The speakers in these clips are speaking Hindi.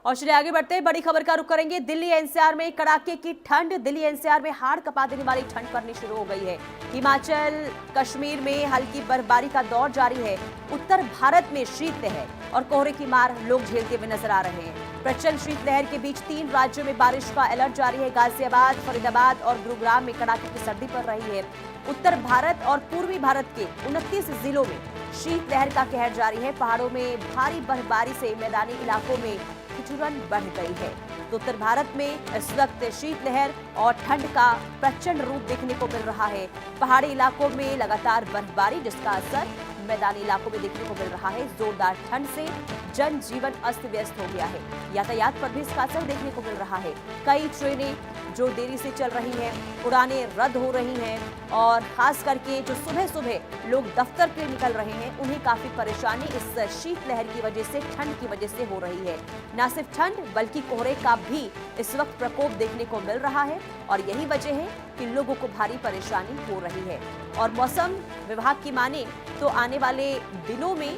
और चलिए आगे बढ़ते हैं, बड़ी खबर का रुख करेंगे। दिल्ली एनसीआर में कड़ाके की ठंड। दिल्ली एनसीआर में हाड़ कपा देने वाली ठंड पड़नी शुरू हो गई है। हिमाचल कश्मीर में हल्की बर्फबारी का दौर जारी है। उत्तर भारत में शीतलहर और कोहरे की मार लोग झेलते हुए नजर आ रहे हैं। प्रचंड शीतलहर के बीच 3 राज्यों में बारिश का अलर्ट जारी है। गाजियाबाद, फरीदाबाद और गुरुग्राम में कड़ाके की सर्दी पड़ रही है। उत्तर भारत और पूर्वी भारत के 29 जिलों में शीतलहर का कहर जारी है। पहाड़ों में भारी बर्फबारी से मैदानी इलाकों में ठिठुरन बढ़ गई है। तो उत्तर भारत में इस वक्त शीतलहर और ठंड का प्रचंड रूप देखने को मिल रहा है। पहाड़ी इलाकों में लगातार बर्फबारी, जिसका असर मैदानी इलाकों में देखने को मिल रहा है। जोरदार ठंड से जनजीवन अस्त व्यस्त हो गया है। यातायात पर भी इसका असर देखने को मिल रहा है। कई ट्रेनें जो देरी से चल रही हैं, उड़ानें रद्द हो रही हैं और खास करके जो सुबह सुबह लोग दफ्तर के लिए निकल रहे हैं, उन्हें काफी परेशानी इस शीतलहर की वजह से, ठंड की वजह से हो रही है। न सिर्फ ठंड बल्कि कोहरे का भी इस वक्त प्रकोप देखने को मिल रहा है और यही वजह है कि लोगों को भारी परेशानी हो रही है। और मौसम विभाग की माने तो आने वाले दिनों में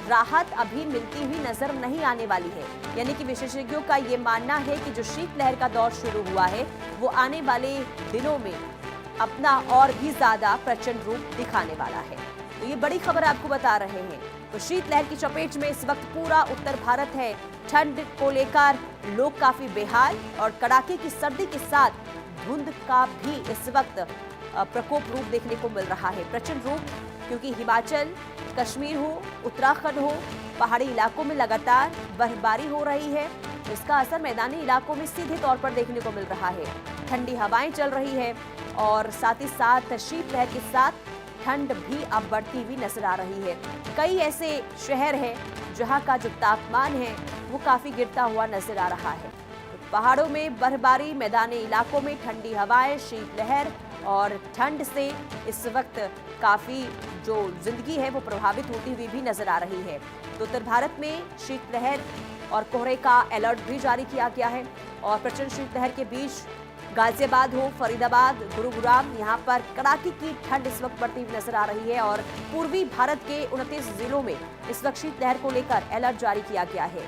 राहत अभी मिलती हुई नजर नहीं आने वाली है। यानी कि विशेषज्ञों का ये मानना है कि जो शीतलहर का दौर शुरू हुआ है वो आने वाले दिनों में अपना और भी ज्यादा प्रचंड रूप दिखाने वाला है। तो ये बड़ी खबर आपको बता रहे हैं। तो शीतलहर की चपेट में इस वक्त पूरा उत्तर भारत है। ठंड को लेकर लोग काफी बेहाल और कड़ाके की सर्दी के साथ धुंध का भी इस वक्त प्रकोप रूप देखने को मिल रहा है, प्रचंड रूप। क्योंकि हिमाचल कश्मीर हो, उत्तराखंड हो, पहाड़ी इलाकों में लगातार बर्फबारी हो रही है। इसका असर मैदानी इलाकों में सीधे तौर पर देखने को मिल रहा है। ठंडी हवाएं चल रही है और साथ ही साथ शीतलहर के साथ ठंड भी अब बढ़ती हुई नजर आ रही है। कई ऐसे शहर हैं जहां का जो तापमान है वो काफी गिरता हुआ नजर आ रहा है। पहाड़ों में बर्फबारी, मैदानी इलाकों में ठंडी हवाएं, शीतलहर और ठंड से इस वक्त काफी जो जिंदगी है वो प्रभावित होती हुई भी नजर आ रही है। तो उत्तर भारत में शीतलहर और कोहरे का अलर्ट भी जारी किया गया है और प्रचंड शीतलहर के बीच गाजियाबाद हो, फरीदाबाद, गुरुग्राम, यहाँ पर कड़ाके की ठंड इस वक्त बढ़ती हुई नजर आ रही है। और पूर्वी भारत के 29 जिलों में इस वक्त शीतलहर को लेकर अलर्ट जारी किया गया है।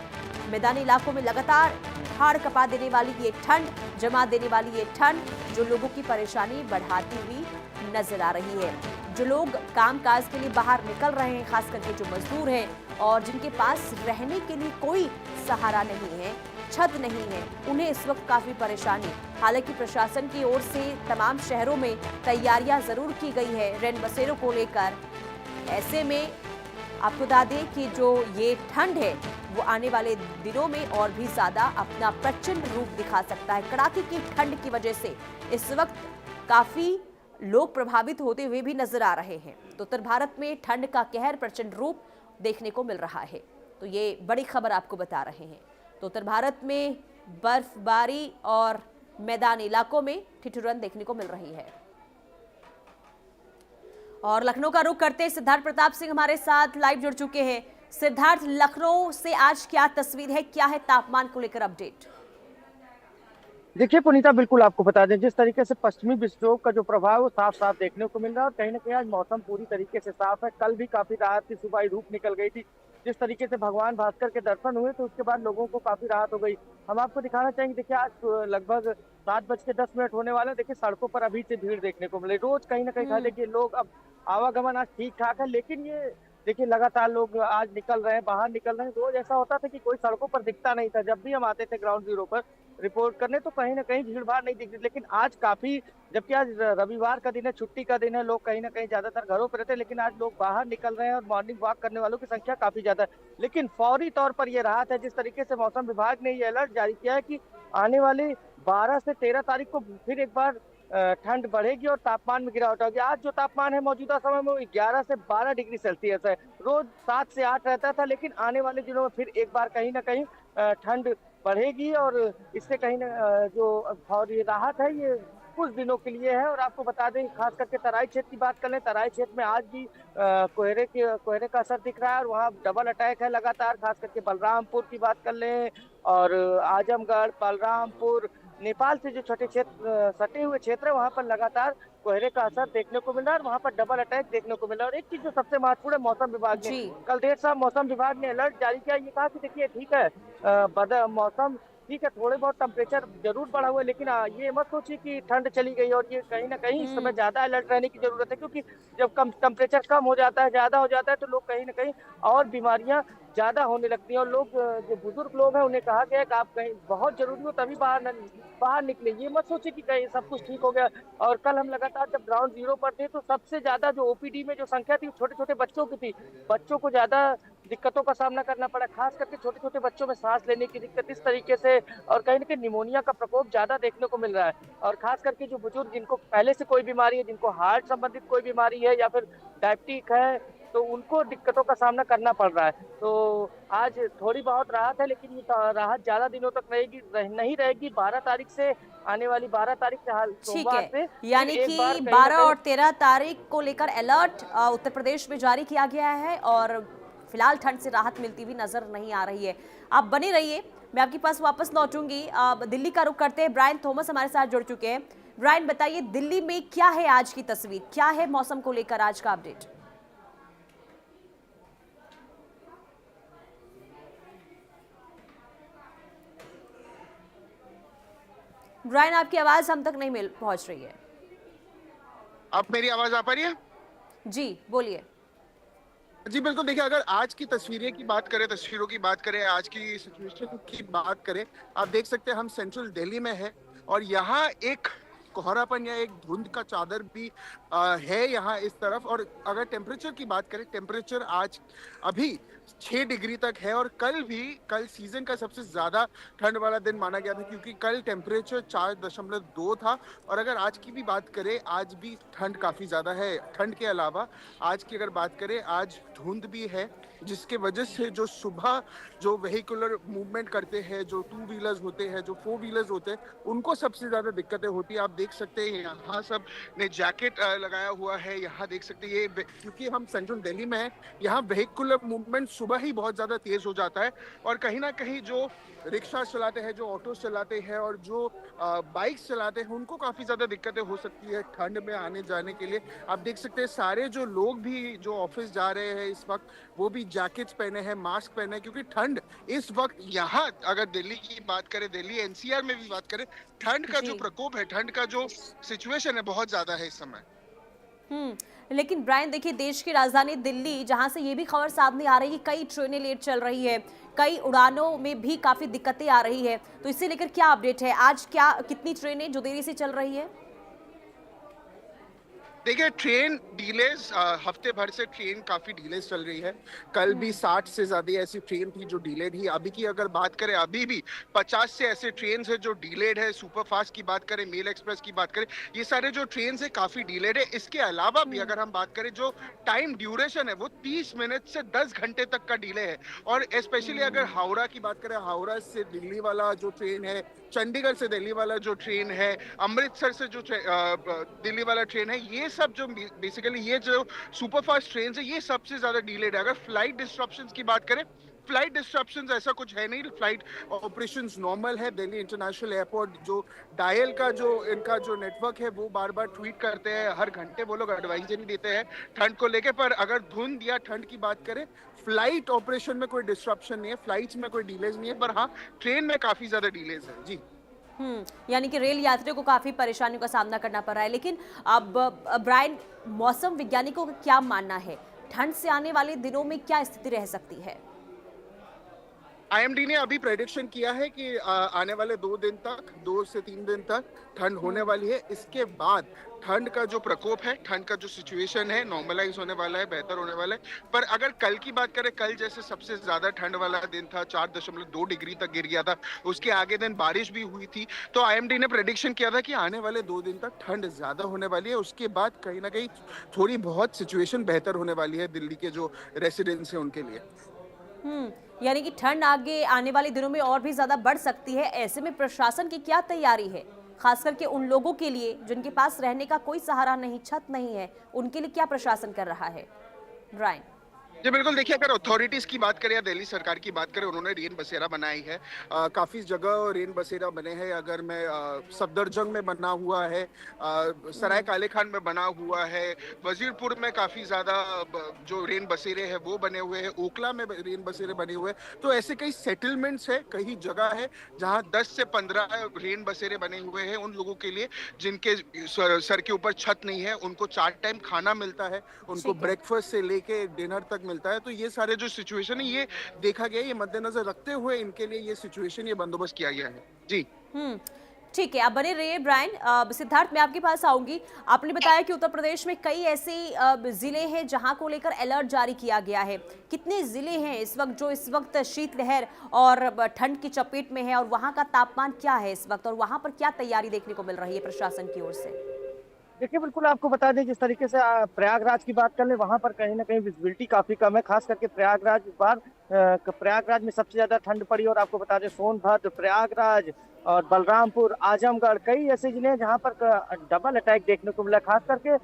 मैदानी इलाकों में लगातार हाड़ कपा देने वाली ये ठंड, जमा देने वाली ये ठंड जो लोगों की परेशानी बढ़ाती हुई नजर आ रही है। जो लोग कामकाज के लिए बाहर निकल रहे हैं, खास करके जो मजदूर हैं और जिनके पास रहने के लिए कोई सहारा नहीं है, छत नहीं है, उन्हें इस वक्त काफी परेशानी। हालांकि प्रशासन की ओर से तमाम शहरों में तैयारियां जरूर की गई है रैन बसेरों को लेकर। ऐसे में आपको बता दें कि जो ये ठंड है वो आने वाले दिनों में और भी ज्यादा अपना प्रचंड रूप दिखा सकता है। कड़ाके की ठंड की वजह से इस वक्त काफी लोग प्रभावित होते हुए भी नजर आ रहे हैं। तो उत्तर भारत में ठंड का कहर, प्रचंड रूप देखने को मिल रहा है। तो ये बड़ी खबर आपको बता रहे हैं। तो उत्तर भारत में बर्फबारी और मैदानी इलाकों में ठिठुरन देखने को मिल रही है। और लखनऊ का रुख करते सिद्धार्थ प्रताप सिंह हमारे साथ लाइव जुड़ चुके हैं। सिद्धार्थ, लखनऊ से आज क्या तस्वीर है, क्या है तापमान को लेकर अपडेट? देखिए पुनीता, बिल्कुल आपको बता दें, जिस तरीके से पश्चिमी विक्षोभ का जो प्रभाव है वो साफ साफ देखने को मिल रहा है और कहीं ना कहीं आज मौसम पूरी तरीके से साफ है। कल भी काफी राहत की सुबह धूप निकल गई थी। जिस तरीके से भगवान भास्कर के दर्शन हुए तो उसके बाद लोगों को काफी राहत हो गई। हम आपको दिखाना चाहेंगे, देखिए आज लगभग 7:10 होने वाले हैं। देखिए सड़कों पर अभी से भीड़ देखने को मिले। रोज कहीं ना कहीं देखिए लोग अब आवागमन आज ठीक ठाक है, लेकिन ये देखिए लगातार लोग आज निकल रहे हैं, बाहर निकल रहे हैं। रोज ऐसा होता था कि कोई सड़कों पर दिखता नहीं था। जब भी हम आते थे ग्राउंड जीरो पर रिपोर्ट करने तो कहीं ना कहीं भीड़ भाड़ नहीं दिख रही, लेकिन आज काफी, जबकि आज रविवार का दिन है, छुट्टी का दिन है, लोग कहीं ना कहीं ज्यादातर घरों पर रहते हैं, लेकिन आज लोग बाहर निकल रहे हैं और मॉर्निंग वॉक करने वालों की संख्या काफी ज्यादा है। लेकिन फौरी तौर पर यह राहत है, जिस तरीके से मौसम विभाग ने यह अलर्ट जारी किया है कि आने वाले 12 से 13 तारीख को फिर एक बार ठंड बढ़ेगी और तापमान में गिरावट होगी। आज जो तापमान है मौजूदा समय में वो 11 से 12 डिग्री सेल्सियस है। रोज 7 से 8 रहता था, लेकिन आने वाले दिनों में फिर एक बार कहीं ना कहीं ठंड बढ़ेगी और इससे कहीं ना जो और ये राहत है ये कुछ दिनों के लिए है। और आपको बता दें, खास करके तराई क्षेत्र की बात कर लें, तराई क्षेत्र में आज भी कोहरे का असर दिख रहा है और वहाँ डबल अटैक है लगातार। खास करके बलरामपुर की बात कर लें और आजमगढ़, बलरामपुर, नेपाल से जो छठे क्षेत्र सटे हुए क्षेत्र है वहां पर लगातार कोहरे का असर देखने को मिल रहा है और वहां पर डबल अटैक देखने को मिल रहा है। और एक चीज जो सबसे महत्वपूर्ण है, मौसम विभाग ने जी। कल देर शाम मौसम विभाग ने अलर्ट जारी किया। ये कहा कि देखिए ठीक है, मौसम ठीक है, थोड़े बहुत टेम्परेचर जरूर बढ़ा हुआ है, लेकिन ये मत सोचिए कि ठंड चली गई। और ये कहीं ना कहीं इस समय हम्म। ज्यादा अलर्ट रहने की जरूरत है, क्योंकि जब कम टेम्परेचर कम हो जाता है, ज्यादा हो जाता है, तो लोग कहीं ना कहीं और बीमारियां ज्यादा होने लगती हैं। और लोग जो बुजुर्ग लोग हैं उन्हें कहा गया है कि आप कहीं बहुत जरूरी हो तभी बाहर निकले। ये मत सोचे कि कहीं सब कुछ ठीक हो गया। और कल हम लगातार जब ग्राउंड जीरो पर थे तो सबसे ज्यादा जो ओपीडी में जो संख्या थी छोटे छोटे बच्चों की थी। बच्चों को ज्यादा दिक्कतों का सामना करना पड़ा, खास करके छोटे छोटे बच्चों में सांस लेने की दिक्कत इस तरीके से। और कहीं ना कहीं निमोनिया का प्रकोप ज्यादा देखने को मिल रहा है। और खास करके जो बुजुर्ग जिनको पहले से कोई बीमारी है, जिनको हार्ट संबंधित कोई बीमारी है या फिर डायबिटिक है, तो उनको दिक्कतों का सामना करना पड़ रहा है। तो आज थोड़ी बहुत राहत है, लेकिन ये राहत ज्यादा दिनों तक नहीं रहेगी। 12 तारीख से, आने वाली 12 तारीख से, हाल ठीक है, सोमवार से फिर यानी एक बार कि कहीं ना 12 कहीं। और 13 तारीख को लेकर अलर्ट उत्तर प्रदेश में जारी किया गया है और फिलहाल ठंड से राहत मिलती हुई नजर नहीं आ रही है। आप बने रहिए, मैं आपके पास वापस लौटूंगी। दिल्ली का रुख करते हैं, ब्रायन थॉमस हमारे साथ जुड़ चुके हैं। ब्रायन, बताइए दिल्ली में क्या है आज की तस्वीर, क्या है मौसम को लेकर आज का अपडेट? ब्रायन, आपकी आवाज हम तक नहीं मिल पहुंच रही है। अब मेरी आवाज आ पा रही है? जी बोलिए। जी बिल्कुल, देखिए अगर आज की तस्वीरों की बात करें, आज की सिचुएशन की बात करें, आप देख सकते हैं हम सेंट्रल दिल्ली में है और यहाँ एक कोहरापन या एक धुंध का चादर भी है यहाँ इस तरफ। और अगर टेम्परेचर की बात करें, टेम्परेचर आज अभी 6 डिग्री तक है और कल सीजन का सबसे ज्यादा ठंड वाला दिन माना गया था, क्योंकि कल टेम्परेचर 4.2 था। और अगर आज की भी बात करें, आज भी ठंड काफी ज्यादा है। ठंड के अलावा आज की अगर बात करें, आज धुंध भी है, जिसके वजह से जो सुबह जो वेहिकुलर मूवमेंट करते हैं, जो 2 व्हीलर्स होते हैं, जो 4 व्हीलर्स होते हैं, उनको सबसे ज्यादा दिक्कतें होती है। आप देख सकते हैं यहाँ सब ने जैकेट लगाया हुआ है। यहाँ देख सकते हैं ये क्योंकि हम सेंट्रल दिल्ली में है, यहाँ वेहिकुलर मूवमेंट सुबह ही बहुत ज्यादा तेज हो जाता है। और कहीं ना कहीं जो रिक्शा चलाते हैं, जो ऑटो चलाते हैं और जो बाइक्स चलाते हैं, उनको काफी ज्यादा दिक्कतें हो सकती है ठंड में आने जाने के लिए। आप देख सकते हैं सारे जो लोग भी जो ऑफिस जा रहे हैं इस वक्त, वो भी जैकेट्स पहने हैं, मास्क पहने हैं, क्योंकि ठंड इस वक्त यहाँ, अगर दिल्ली की बात करें, दिल्ली एनसीआर में भी बात करें, ठंड का जो प्रकोप है, ठंड का जो सिचुएशन है, बहुत ज्यादा है इस समय। लेकिन ब्रायन देखिए, देश की राजधानी दिल्ली, जहां से ये भी खबर सामने आ रही है कई ट्रेनें लेट चल रही है, कई उड़ानों में भी काफी दिक्कतें आ रही है, तो इसे लेकर क्या अपडेट है? आज क्या कितनी ट्रेनें जो देरी से चल रही है? देखिए ट्रेन डीलेज, हफ्ते भर से ट्रेन काफी डीलेज चल रही है। कल भी 60 से ज्यादा ऐसी ट्रेन थी जो डीलेड ही। अभी की अगर बात करें, अभी भी 50 से ऐसे ट्रेन है जो डीलेड है। सुपरफास्ट की बात करें, मेल एक्सप्रेस की बात करें, ये सारे जो ट्रेन है काफी डीलेड है। इसके अलावा भी अगर हम बात करें, जो टाइम ड्यूरेशन है वो 30 मिनट से 10 घंटे तक का डिले है। और स्पेशली अगर हावड़ा की बात करें, हावड़ा से दिल्ली वाला जो ट्रेन है, चंडीगढ़ से दिल्ली वाला जो ट्रेन है, अमृतसर से जो दिल्ली वाला ट्रेन है, ये सब जो बेसिकली ये जो सुपरफास्ट ट्रेन है, ये सबसे ज्यादा डिलेड है। अगर फ्लाइट डिस्ट्रप्शंस की बात करें, फ्लाइट डिस्ट्रप्शंस ऐसा कुछ है नहीं, फ्लाइट ऑपरेशंस नॉर्मल है। दिल्ली इंटरनेशनल एयरपोर्ट जो डायल का जो इनका जो नेटवर्क है, वो बार बार ट्वीट करते हैं, हर घंटे वो लोग एडवाइजरी देते हैं ठंड को लेके। पर अगर धुंध या ठंड की बात करें, फ्लाइट ऑपरेशन में कोई डिस्ट्रप्शन नहीं है, फ्लाइट्स में कोई डिलेज नहीं है, पर हाँ ट्रेन में काफी ज्यादा डिलेज है। जी यानी कि रेल यात्रियों को काफी परेशानियों का सामना करना पड़ रहा है। लेकिन अब ब्रायन, मौसम वैज्ञानिकों का क्या मानना है, ठंड से आने वाले दिनों में क्या स्थिति रह सकती है? आईएमडी ने अभी प्रेडिक्शन किया है कि आने वाले 2 से 3 दिन तक ठंड होने वाली है। इसके बाद ठंड का जो प्रकोप है, ठंड का जो सिचुएशन है, नॉर्मलाइज होने वाला है, बेहतर होने वाला है। पर अगर कल की बात करें, कल जैसे सबसे ज्यादा ठंड वाला दिन था, 4.2 डिग्री तक गिर गया था, उसके आगे दिन बारिश भी हुई थी। तो आईएमडी ने प्रेडिक्शन किया था कि आने वाले 2 दिन तक ठंड ज्यादा होने वाली है। उसके बाद कहीं ना कहीं थोड़ी बहुत सिचुएशन बेहतर होने वाली है दिल्ली के जो रेसिडेंट्स हैं उनके लिए। यानी कि ठंड आगे आने वाले दिनों में और भी ज्यादा बढ़ सकती है। ऐसे में प्रशासन की क्या तैयारी है, खास करके उन लोगों के लिए जिनके पास रहने का कोई सहारा नहीं, छत नहीं है, उनके लिए क्या प्रशासन कर रहा है? ब्रायन। जी बिल्कुल, देखिए अगर अथॉरिटीज की बात करें या दिल्ली सरकार की बात करें, उन्होंने रेन बसेरा बनाई है। काफी जगह रेन बसेरा बने हैं। अगर मैं सफदरजंग में बना हुआ है, सराय काले खान में बना हुआ है, वजीरपुर में काफी ज्यादा जो रेन बसेरे हैं वो बने हुए हैं, ओखला में रेन बसेरे बने हुए हैं। तो ऐसे कई सेटलमेंट्स है, कई जगह है जहां 10 से 15 रेन बसेरे बने हुए हैं उन लोगों के लिए जिनके सर के ऊपर छत नहीं है। उनको 4 टाइम खाना मिलता है, उनको ठीक है। ब्रेकफास्ट से लेके डिनर तक मिलता है। तो ये सारे जो सिचुएशन है ये देखा गया है, ये मद्देनजर रखते हुए इनके लिए ये सिचुएशन, ये बंदोबस्त किया गया है। जी ठीक है, आप बने रहिए ब्रायन। सिद्धार्थ, मैं आपके पास आऊंगी। आपने बताया कि उत्तर प्रदेश में कई ऐसे जिले हैं जहां को लेकर अलर्ट जारी किया गया है। कितने जिले हैं इस वक्त जो इस वक्त शीतलहर और ठंड की चपेट में है, और वहां का तापमान क्या है इस वक्त, और वहां पर क्या तैयारी देखने को मिल रही है प्रशासन की ओर से? देखिए बिल्कुल आपको बता दें, जिस तरीके से प्रयागराज की बात कर ले, वहां पर कहीं ना कहीं विजिबिलिटी काफी कम है। खास करके प्रयागराज इस बार प्रयागराज में सबसे ज्यादा ठंड पड़ी। और आपको बता दें सोनभद्र, प्रयागराज और बलरामपुर, आजमगढ़, कई ऐसे जिले हैं जहां पर डबल अटैक देखने को मिला। खास करके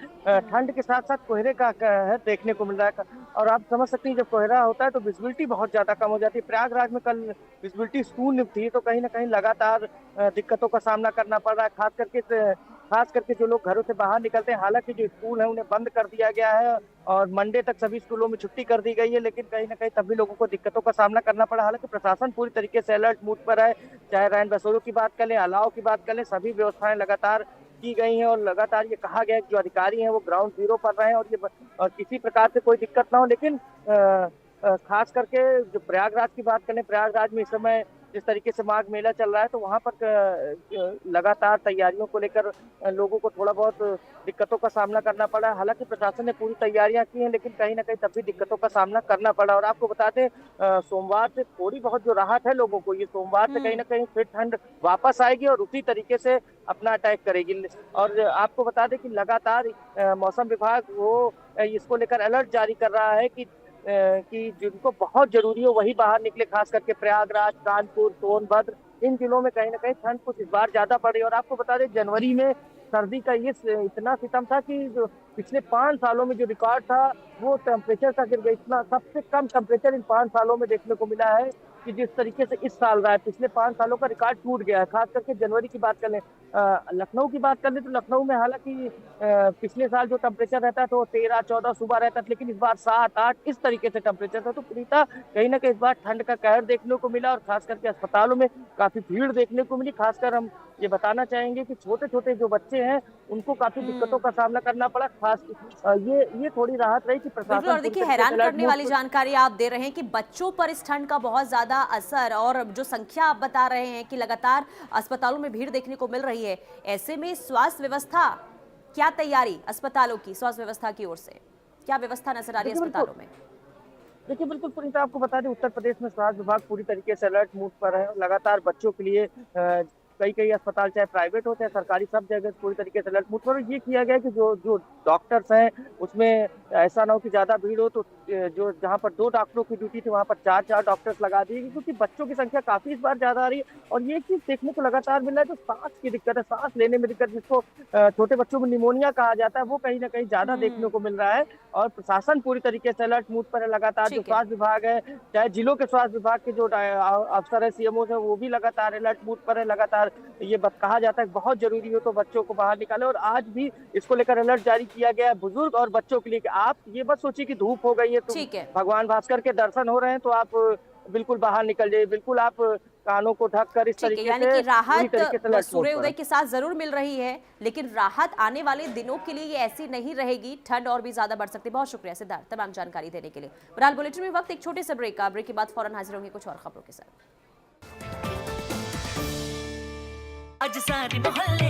ठंड के साथ साथ कोहरे का कहर देखने को मिल रहा है। और आप समझ सकते हैं, जब कोहरा होता है तो विजिबिलिटी बहुत ज्यादा कम हो जाती है। प्रयागराज में कल विजिबिलिटी शून्य थी, तो कहीं ना कहीं लगातार दिक्कतों का सामना करना पड़ रहा है। खास करके जो लोग घरों से बाहर निकलते हैं, हालांकि जो स्कूल है उन्हें बंद कर दिया गया है और मंडे तक सभी स्कूलों में छुट्टी कर दी गई है, लेकिन कहीं ना कहीं तब भी लोगों को दिक्कतों का सामना करना पड़ा। हालांकि प्रशासन पूरी तरीके से अलर्ट मूड पर है। चाहे रैन बसेरों की बात कर लें, अलाव की बात कर लें, सभी व्यवस्थाएं लगातार की गई हैं और लगातार ये कहा गया है कि जो अधिकारी हैं वो ग्राउंड जीरो पर रहे और किसी प्रकार से कोई दिक्कत ना हो। लेकिन खास करके जो प्रयागराज की बात करें, प्रयागराज में इस समय जिस तरीके से माघ मेला चल रहा है, तो वहां पर लगातार तैयारियों को लेकर लोगों को थोड़ा बहुत दिक्कतों का सामना करना पड़ा। हालांकि प्रशासन ने पूरी तैयारियां की हैं, लेकिन कहीं ना कहीं तब भी दिक्कतों का सामना करना पड़ा। और आपको बता दें, सोमवार से थोड़ी बहुत जो राहत है लोगों को, ये सोमवार से कहीं ना कहीं फिर ठंड वापस आएगी और उसी तरीके से अपना अटैक करेगी। और आपको बता दें कि लगातार मौसम विभाग वो इसको लेकर अलर्ट जारी कर रहा है कि जिनको बहुत जरूरी हो वही बाहर निकले। खास करके प्रयागराज, कानपुर, सोनभद्र, इन जिलों में कहीं ना कहीं ठंड कुछ इस बार ज्यादा पड़ी। और आपको बता दें, जनवरी में सर्दी का ये इतना सितम था कि जो पिछले 5 सालों में जो रिकॉर्ड था वो टेम्परेचर का गिर गया। इतना सबसे कम टेम्परेचर इन 5 सालों में देखने को मिला है कि जिस तरीके से इस साल रहा है, पिछले 5 सालों का रिकॉर्ड टूट गया है। खास करके जनवरी की बात कर लें, लखनऊ की बात कर लें तो लखनऊ में हालांकि पिछले साल जो टेम्परेचर रहता था वो 13-14 सुबह रहता था, लेकिन इस बार 7-8 इस तरीके से टेम्परेचर था। तो प्रीता कहीं ना कहीं इस बार ठंड का कहर देखने को मिला और खास करके अस्पतालों में काफी भीड़ देखने को मिली। खासकर हम ये बताना चाहेंगे कि छोटे छोटे जो बच्चे हैं उनको काफी दिक्कतों का सामना करना पड़ा। खास ये थोड़ी राहत रही कि प्रशासन। और देखिए, हैरान करने वाली जानकारी आप दे रहे हैं कि बच्चों पर इस ठंड का बहुत ज्यादा असर, और जो संख्या आप बता रहे हैं कि लगातार अस्पतालों में भीड़ देखने को मिल रही है, ऐसे में स्वास्थ्य व्यवस्था, क्या तैयारी अस्पतालों की, स्वास्थ्य व्यवस्था की ओर से क्या व्यवस्था नजर आ रही है अस्पतालों में? देखिए बिल्कुल पुनीता, आपको बता दें उत्तर प्रदेश में स्वास्थ्य विभाग पूरी तरीके से अलर्ट मूड पर है। लगातार बच्चों के लिए कई अस्पताल चाहे प्राइवेट हो चाहे सरकारी, सब जगह पूरी तरीके से अलर्ट मूड पर ये किया गया है कि जो डॉक्टर्स हैं उसमें ऐसा ना हो कि ज्यादा भीड़ हो, तो जो जहां पर 2 डॉक्टरों की ड्यूटी थी वहां पर 4 डॉक्टर्स लगा दिए, क्योंकि बच्चों की संख्या काफी इस बार ज्यादा आ रही है। और ये चीज देखने को लगातार मिल रहा है, जो सांस की दिक्कत है, सांस लेने में दिक्कत, जिसको छोटे बच्चों में निमोनिया कहा जाता है, वो कहीं ना कहीं ज्यादा देखने को मिल रहा है। और प्रशासन पूरी तरीके से अलर्ट मूड पर है। लगातार जो स्वास्थ्य विभाग है, चाहे जिलों के स्वास्थ्य विभाग के जो अफसर है, सीएमओ है, वो भी लगातार अलर्ट मूड पर है। लगातार ये कहा जाता है बहुत जरूरी हो तो बच्चों को बाहर निकाले। और आज भी इसको लेकर अलर्ट जारी किया गया है बुजुर्ग और बच्चों के लिए कि आप ये बस सोचिए कि धूप हो गई है तो भगवान भास्कर के दर्शन हो रहे हैं तो आप बिल्कुल बाहर निकल जाइए, बिल्कुल आप कानों को ढककर इस तरीके से। यानी कि राहत सूर्योदय के साथ जरूर मिल रही है, लेकिन राहत आने वाले दिनों के लिए ये ऐसी नहीं रहेगी, ठंड और भी ज्यादा बढ़ सकती है। बहुत शुक्रिया सिद्धार्थ तमाम जानकारी देने के लिए। फिलहाल बुलेटिन में वक्त एक छोटे से ब्रेक का, ब्रेक के बाद फौरन हाजिर होंगे कुछ और खबरों के साथ। आज सारे मोहल्ले